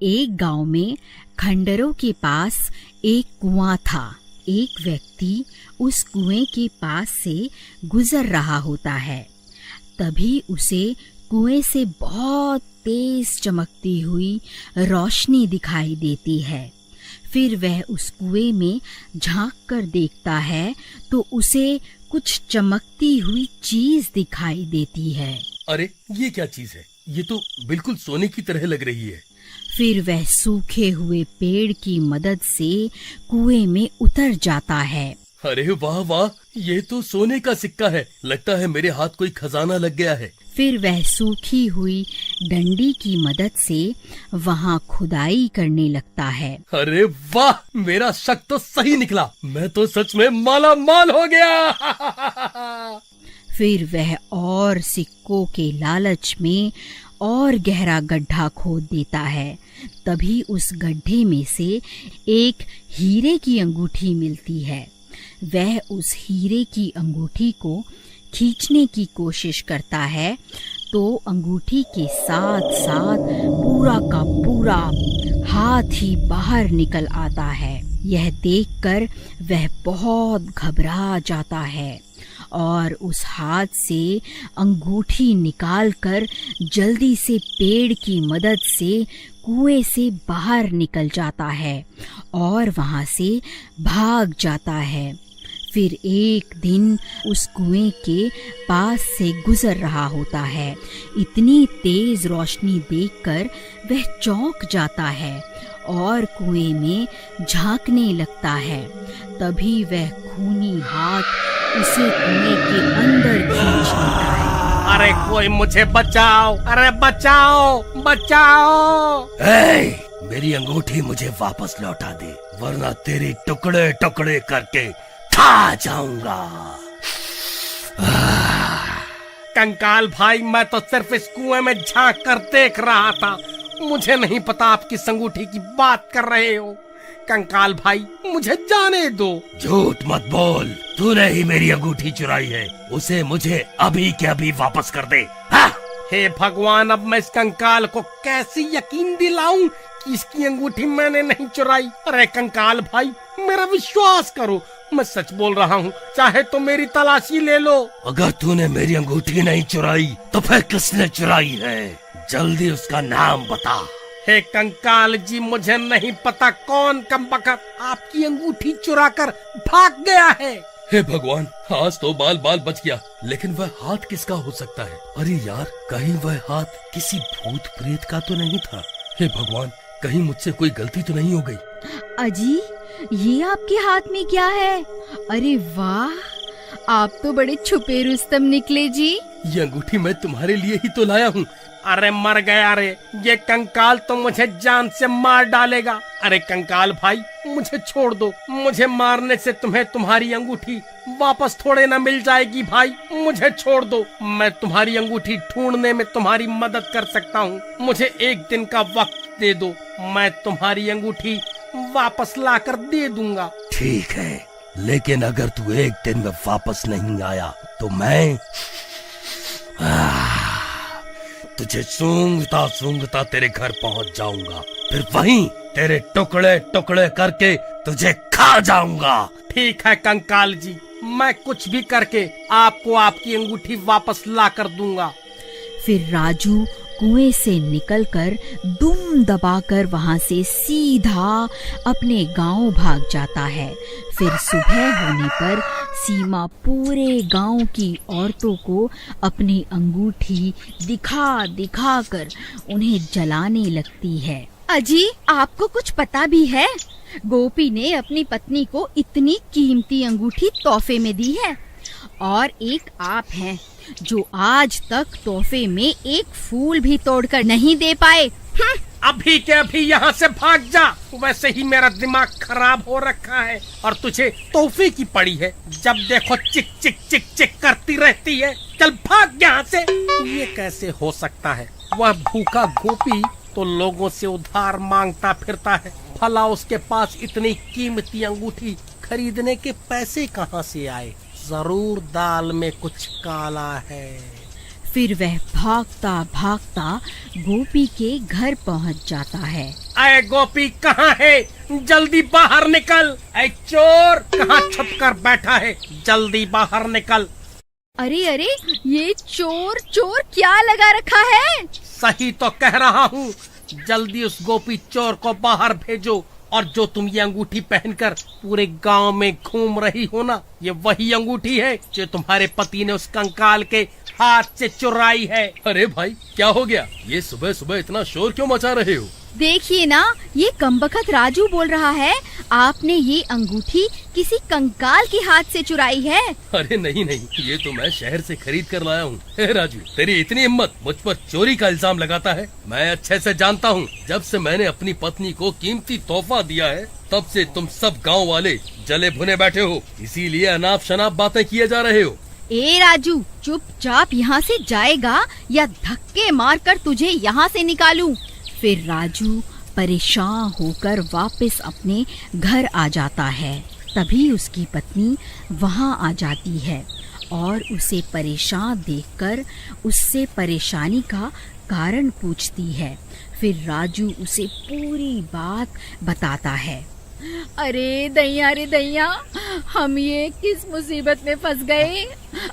एक गांव में खंडरों के पास एक कुआं था। एक व्यक्ति उस कुएं के पास से गुजर रहा होता है। तभी उसे कुएं से बहुत तेज चमकती हुई रोशनी दिखाई देती है। फिर वह उस कुएं में झांक कर देखता है तो उसे कुछ चमकती हुई चीज दिखाई देती है। अरे ये क्या चीज है? ये तो बिल्कुल सोने की तरह लग रही है। फिर वह सूखे हुए पेड़ की मदद से कुएं में उतर जाता है। अरे वाह वाह, ये तो सोने का सिक्का है। लगता है मेरे हाथ कोई खजाना लग गया है। फिर वह सूखी हुई डंडी की मदद से वहां खुदाई करने लगता है। अरे वाह, मेरा शक तो सही निकला। मैं तो सच में माला माल हो गया। फिर वह और सिक्कों के लालच में और गहरा गड्ढा खोद देता है। तभी उस गड्ढे में से एक हीरे की अंगूठी मिलती है। वह उस हीरे की अंगूठी को खींचने की कोशिश करता है तो अंगूठी के साथ साथ पूरा का पूरा हाथ ही बाहर निकल आता है। यह देखकर वह बहुत घबरा जाता है और उस हाथ से अंगूठी निकालकर जल्दी से पेड़ की मदद से कुएं से बाहर निकल जाता है और वहां से भाग जाता है। फिर एक दिन उस कुएं के पास से गुजर रहा होता है। इतनी तेज रोशनी देखकर वह चौंक जाता है और कुएं में झांकने लगता है। तभी वह खूनी हाथ उसे कुएं के अंदर खींच लेता है। अरे कोई मुझे बचाओ! अरे बचाओ बचाओ! मेरी अंगूठी मुझे वापस लौटा दे, वरना तेरे टुकड़े टुकड़े करके खा जाऊंगा। कंकाल भाई, मैं तो सिर्फ इस कुएं में झांक कर देख रहा था। मुझे नहीं पता आप किस अंगूठी की बात कर रहे हो। कंकाल भाई, मुझे जाने दो। झूठ मत बोल, तूने ही मेरी अंगूठी चुराई है। उसे मुझे अभी के अभी वापस कर दे। हे भगवान, अब मैं इस कंकाल को कैसे यकीन दिलाऊं कि इसकी अंगूठी मैंने नहीं चुराई। अरे कंकाल भाई, मेरा विश्वास करो, मैं सच बोल रहा हूँ। चाहे तो मेरी तलाशी ले लो। अगर तूने मेरी अंगूठी नहीं चुराई तो फिर किसने चुराई है? जल्दी उसका नाम बता। हे कंकाल जी, मुझे नहीं पता कौन कमबख्त आपकी अंगूठी चुरा कर भाग गया है। हे भगवान, आज तो बाल बाल बच गया। लेकिन वह हाथ किसका हो सकता है? अरे यार, कहीं वह हाथ किसी भूत प्रेत का तो नहीं था? हे भगवान, कहीं मुझसे कोई गलती तो नहीं हो गई? अजी, ये आपके हाथ में क्या है? अरे वाह, आप तो बड़े छुपे रुस्तम निकले जी। ये अंगूठी मैं तुम्हारे लिए ही तो लाया हूँ। अरे मर गया रे, ये कंकाल तो मुझे जान से मार डालेगा। अरे कंकाल भाई, मुझे छोड़ दो। मुझे मारने से तुम्हें तुम्हारी अंगूठी वापस थोड़े ना मिल जाएगी। भाई मुझे छोड़ दो, मैं तुम्हारी अंगूठी ढूंढने में तुम्हारी मदद कर सकता हूँ। मुझे एक दिन का वक्त दे दो, मैं तुम्हारी अंगूठी वापस लाकर दे दूंगा। ठीक है, लेकिन अगर तू एक दिन में वापस नहीं आया तो मैं तुझे सूंघता सूंघता तेरे घर पहुंच जाऊंगा। फिर वहीं तेरे टुकड़े टुकड़े करके तुझे खा जाऊंगा। ठीक है कंकाल जी, मैं कुछ भी करके आपको आपकी अंगूठी वापस ला कर दूंगा। फिर राजू कुएं से निकलकर दुम दबाकर वहां से सीधा अपने गांव भाग जाता है। फिर सुबह होने पर सीमा पूरे गांव की औरतों को अपनी अंगूठी दिखा दिखा कर उन्हें जलाने लगती है। अजी, आपको कुछ पता भी है? गोपी ने अपनी पत्नी को इतनी कीमती अंगूठी तोहफे में दी है और एक आप हैं जो आज तक तोहफे में एक फूल भी तोड़कर नहीं दे पाए। अभी के अभी यहाँ से भाग जा। वैसे ही मेरा दिमाग खराब हो रखा है और तुझे तोहफे की पड़ी है। जब देखो चिक चिक चिक चिक करती रहती है। चल भाग यहाँ से। ये कैसे हो सकता है? वह भूखा गोपी तो लोगों से उधार मांगता फिरता है, भला उसके पास इतनी कीमती अंगूठी खरीदने के पैसे कहाँ से आए? जरूर दाल में कुछ काला है। फिर वह भागता भागता गोपी के घर पहुंच जाता है। अरे गोपी कहाँ है? जल्दी बाहर निकल। ऐ चोर, कहाँ छुप कर बैठा है? जल्दी बाहर निकल। अरे अरे, ये चोर चोर क्या लगा रखा है? सही तो कह रहा हूँ। जल्दी उस गोपी चोर को बाहर भेजो। और जो तुम ये अंगूठी पहनकर पूरे गांव में घूम रही हो ना, ये वही अंगूठी है जो तुम्हारे पति ने उस कंकाल के हाथ से चुराई है। अरे भाई, क्या हो गया? ये सुबह सुबह इतना शोर क्यों मचा रहे हो? देखिए ना, ये कमबख्त राजू बोल रहा है आपने ये अंगूठी किसी कंकाल के हाथ से चुराई है। अरे नहीं नहीं, ये तो मैं शहर से खरीद कर लाया हूँ। हे राजू, तेरी इतनी हिम्मत, मुझ पर चोरी का इल्जाम लगाता है? मैं अच्छे से जानता हूँ, जब से मैंने अपनी पत्नी को कीमती तोहफा दिया है, तब से तुम सब गाँव वाले जले भुने बैठे हो। इसीलिए अनाप शनाप बातें किए जा रहे हो। ए राजू, चुपचाप यहाँ से जाएगा या धक्के मार कर तुझे यहाँ से निकालूं? फिर राजू परेशान होकर वापस अपने घर आ जाता है। तभी उसकी पत्नी वहाँ आ जाती है और उसे परेशान देखकर उससे परेशानी का कारण पूछती है। फिर राजू उसे पूरी बात बताता है। अरे दैया रे दैया, हम ये किस मुसीबत में फंस गए।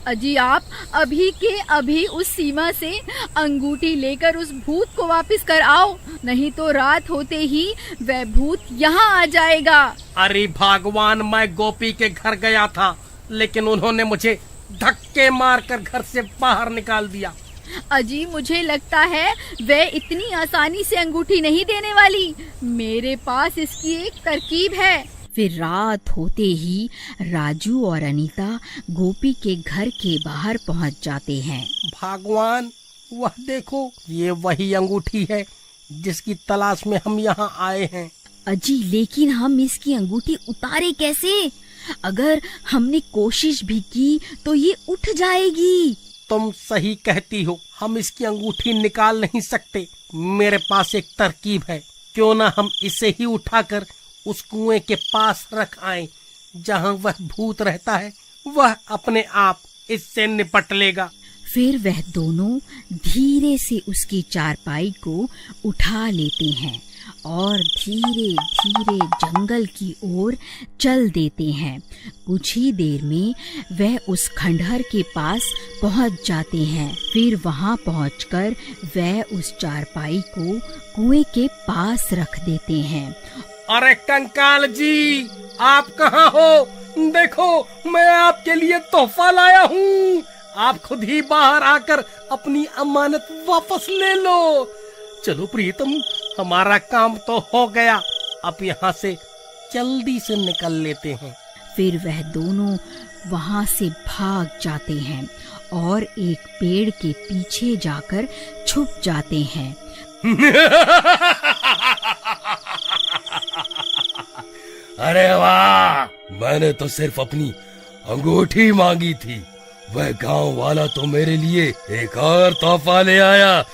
अजी आप अभी के अभी उस सीमा से अंगूठी लेकर उस भूत को वापस कर आओ, नहीं तो रात होते ही वह भूत यहाँ आ जाएगा। अरे भगवान, मैं गोपी के घर गया था, लेकिन उन्होंने मुझे धक्के मारकर घर से बाहर निकाल दिया। अजी मुझे लगता है वह इतनी आसानी से अंगूठी नहीं देने वाली। मेरे पास इसकी एक तरकीब है। फिर रात होते ही राजू और अनीता गोपी के घर के बाहर पहुंच जाते हैं। भगवान, वह देखो, ये वही अंगूठी है जिसकी तलाश में हम यहाँ आए हैं। अजी, लेकिन हम इसकी अंगूठी उतारे कैसे? अगर हमने कोशिश भी की तो ये उठ जाएगी। तुम सही कहती हो, हम इसकी अंगूठी निकाल नहीं सकते। मेरे पास एक तरकीब है, क्यों ना हम इसे ही उठाकर उस कुएं के पास रख आएं, जहां वह भूत रहता है। वह अपने आप इससे निपट लेगा। फिर वह दोनों धीरे से उसकी चारपाई को उठा लेते हैं और धीरे धीरे जंगल की ओर चल देते हैं। कुछ ही देर में वह उस खंडहर के पास पहुंच जाते हैं। फिर वहां पहुंचकर वह उस चारपाई को कुएं के पास रख देते हैं। अरे कंकाल जी, आप कहाँ हो? देखो, मैं आपके लिए तोहफा लाया हूँ। आप खुद ही बाहर आकर अपनी अमानत वापस ले लो। चलो प्रीतम, हमारा काम तो हो गया। अब यहाँ से जल्दी से निकल लेते हैं। फिर वह दोनों वहां से भाग जाते हैं और एक पेड़ के पीछे जाकर छुप जाते हैं। अरे वाह, मैंने तो सिर्फ अपनी अंगूठी मांगी थी, वह गांव वाला तो मेरे लिए एक और तोहफा ले आया।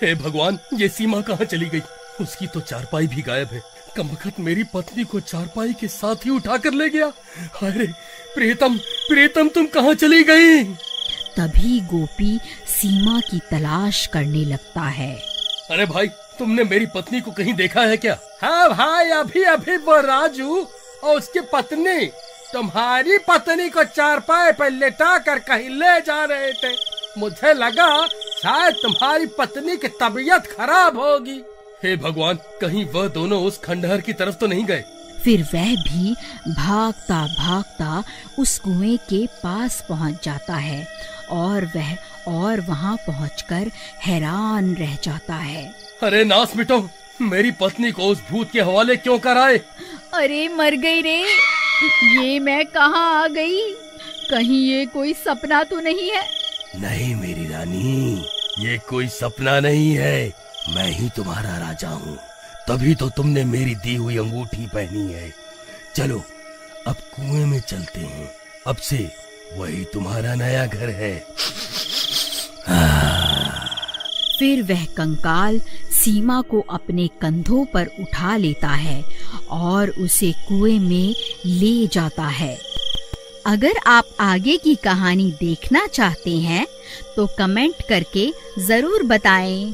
हे भगवान, ये सीमा कहाँ चली गई? उसकी तो चारपाई भी गायब है। कमबख्त मेरी पत्नी को चारपाई के साथ ही उठा कर ले गया। अरे प्रीतम, प्रीतम तुम कहाँ चली गई? तभी गोपी सीमा की तलाश करने लगता है। अरे भाई, तुमने मेरी पत्नी को कहीं देखा है क्या? हाँ भाई, अभी अभी वो राजू और उसकी पत्नी तुम्हारी पत्नी को चारपाई पर लेटा कर कहीं ले जा रहे थे। मुझे लगा शायद तुम्हारी पत्नी की तबीयत खराब होगी। हे भगवान, कहीं वह दोनों उस खंडहर की तरफ तो नहीं गए? फिर वह भी भागता भागता उस कुएं के पास पहुंच जाता है और वहां पहुंचकर हैरान रह जाता है। अरे नास मिटो, मेरी पत्नी को उस भूत के हवाले क्यों कराए? अरे मर गई रे, ये मैं कहाँ आ गई? कहीं ये कोई सपना तो नहीं है? नहीं मेरी रानी, ये कोई सपना नहीं है। मैं ही तुम्हारा राजा हूँ, तभी तो तुमने मेरी दी हुई अंगूठी पहनी है। चलो अब कुएं में चलते हैं, अब से वही तुम्हारा नया घर है। फिर वह कंकाल सीमा को अपने कंधों पर उठा लेता है और उसे कुएं में ले जाता है। अगर आप आगे की कहानी देखना चाहते हैं तो कमेंट करके जरूर बताएं।